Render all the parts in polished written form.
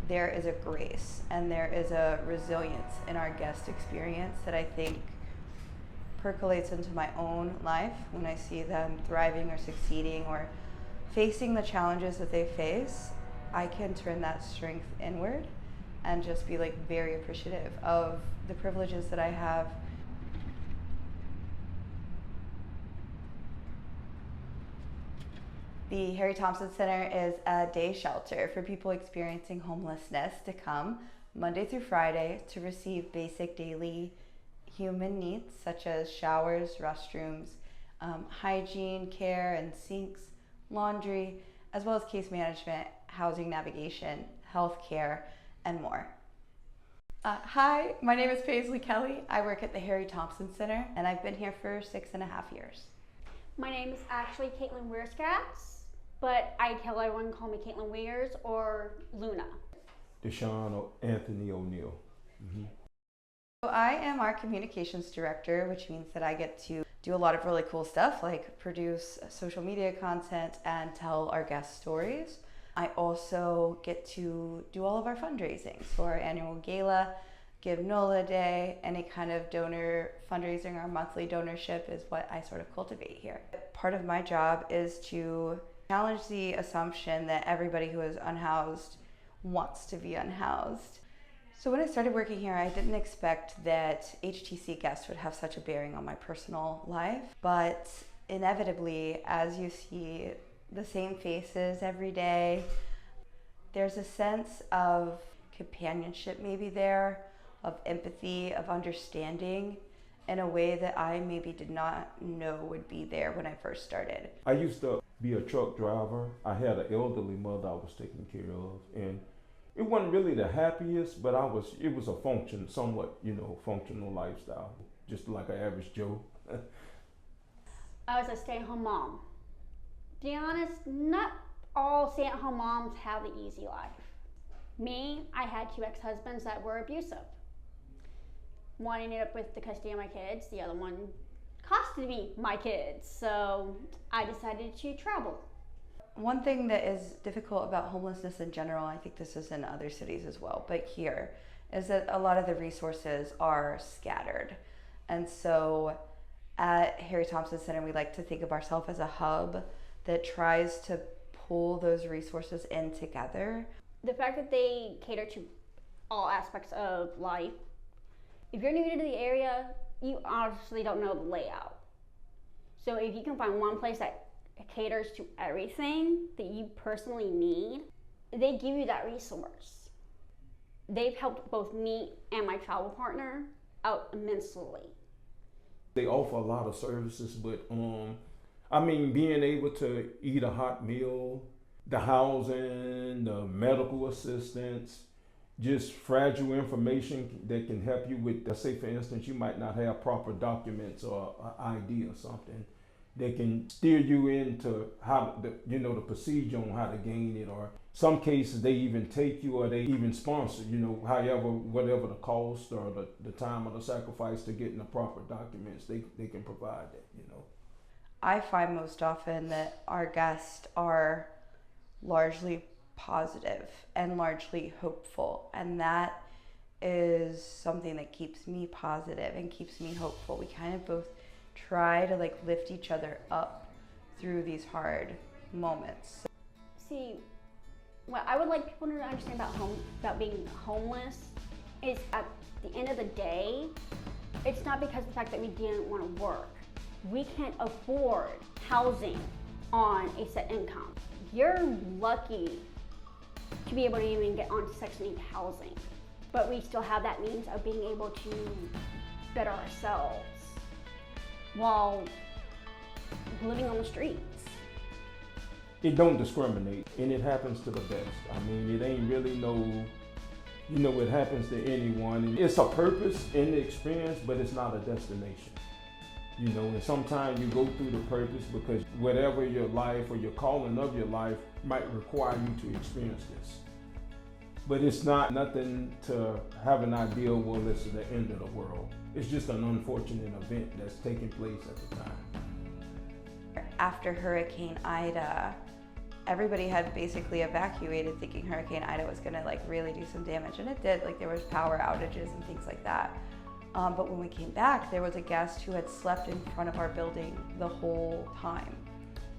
there is a grace and there is a resilience in our guest experience that I think percolates into my own life when I see them thriving or succeeding or facing the challenges that they face. I can turn that strength inward and just be like very appreciative of the privileges that I have. The Harry Tompson Center is a day shelter for people experiencing homelessness to come Monday through Friday to receive basic daily human needs such as showers, restrooms, hygiene, care and sinks, laundry, as well as case management, housing navigation, healthcare, and more. Hi, my name is Paisley Kelly. I work at the Harry Tompson Center and I've been here for 6.5 years. My name is actually Caitlin Weirskatz, but I tell everyone call me Caitlin Weirs or Luna. Deshaun Anthony O'Neill. Mm-hmm. So I am our communications director, which means that I get to do a lot of really cool stuff like produce social media content and tell our guest stories. I also get to do all of our fundraising. So our annual gala, Give NOLA Day, any kind of donor fundraising or monthly donorship is what I sort of cultivate here. Part of my job is to challenge the assumption that everybody who is unhoused wants to be unhoused. So when I started working here, I didn't expect that HTC guests would have such a bearing on my personal life, but inevitably, as you see the same faces every day, there's a sense of companionship maybe there, of empathy, of understanding in a way that I maybe did not know would be there when I first started. I used to be a truck driver. I had an elderly mother I was taking care of, and it wasn't really the happiest, but it was a somewhat, functional lifestyle, just like an average Joe. I was a stay-at-home mom. To be honest, not all stay-at-home moms have the easy life. Me, I had 2 ex-husbands that were abusive. One ended up with the custody of my kids, the other one costed me my kids, so I decided to travel. One thing that is difficult about homelessness in general, I think this is in other cities as well, but here, is that a lot of the resources are scattered. And so at Harry Tompson Center, we like to think of ourselves as a hub that tries to pull those resources in together. The fact that they cater to all aspects of life. If you're new to the area, you obviously don't know the layout. So if you can find one place that caters to everything that you personally need, they give you that resource. They've helped both me and my travel partner out immensely. They offer a lot of services, but being able to eat a hot meal, the housing, the medical assistance, just fragile information that can help you with, let's say for instance, you might not have proper documents or an ID or something. They can steer you into how the procedure on how to gain it, or some cases they even take you or they even sponsor, whatever the cost or the time or the sacrifice to getting the proper documents, they can provide that, I find most often that our guests are largely positive and largely hopeful, and that is something that keeps me positive and keeps me hopeful. We kind of both try to lift each other up through these hard moments. See, what I would like people to understand about being homeless is at the end of the day, it's not because of the fact that we didn't want to work. We can't afford housing on a set income. You're lucky to be able to even get onto Section 8 housing, but we still have that means of being able to better ourselves while living on the streets. It don't discriminate, and it happens to the best. It ain't really it happens to anyone. And it's a purpose in the experience, but it's not a destination. And sometimes you go through the purpose because whatever your life or your calling of your life might require you to experience this. But it's not nothing to have an idea, well, it's the end of the world. It's just an unfortunate event that's taking place at the time. After Hurricane Ida, everybody had basically evacuated thinking Hurricane Ida was gonna like really do some damage, and it did. Like there was power outages and things like that. But when we came back, there was a guest who had slept in front of our building the whole time.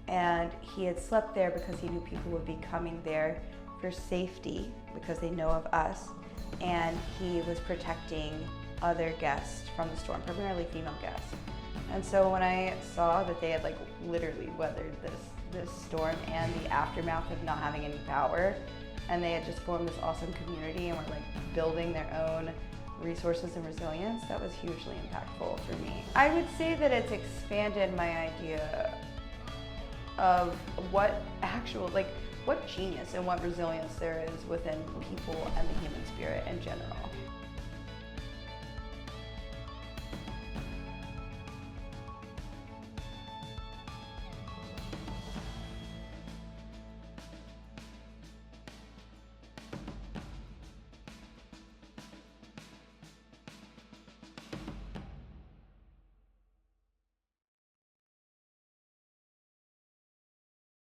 And he had slept there because he knew people would be coming there for safety because they know of us. And he was protecting other guests from the storm, primarily female guests. And so when I saw that they had like literally weathered this storm and the aftermath of not having any power, and they had just formed this awesome community and were like building their own resources and resilience, that was hugely impactful for me. I would say that it's expanded my idea of what genius and what resilience there is within people and the human spirit in general.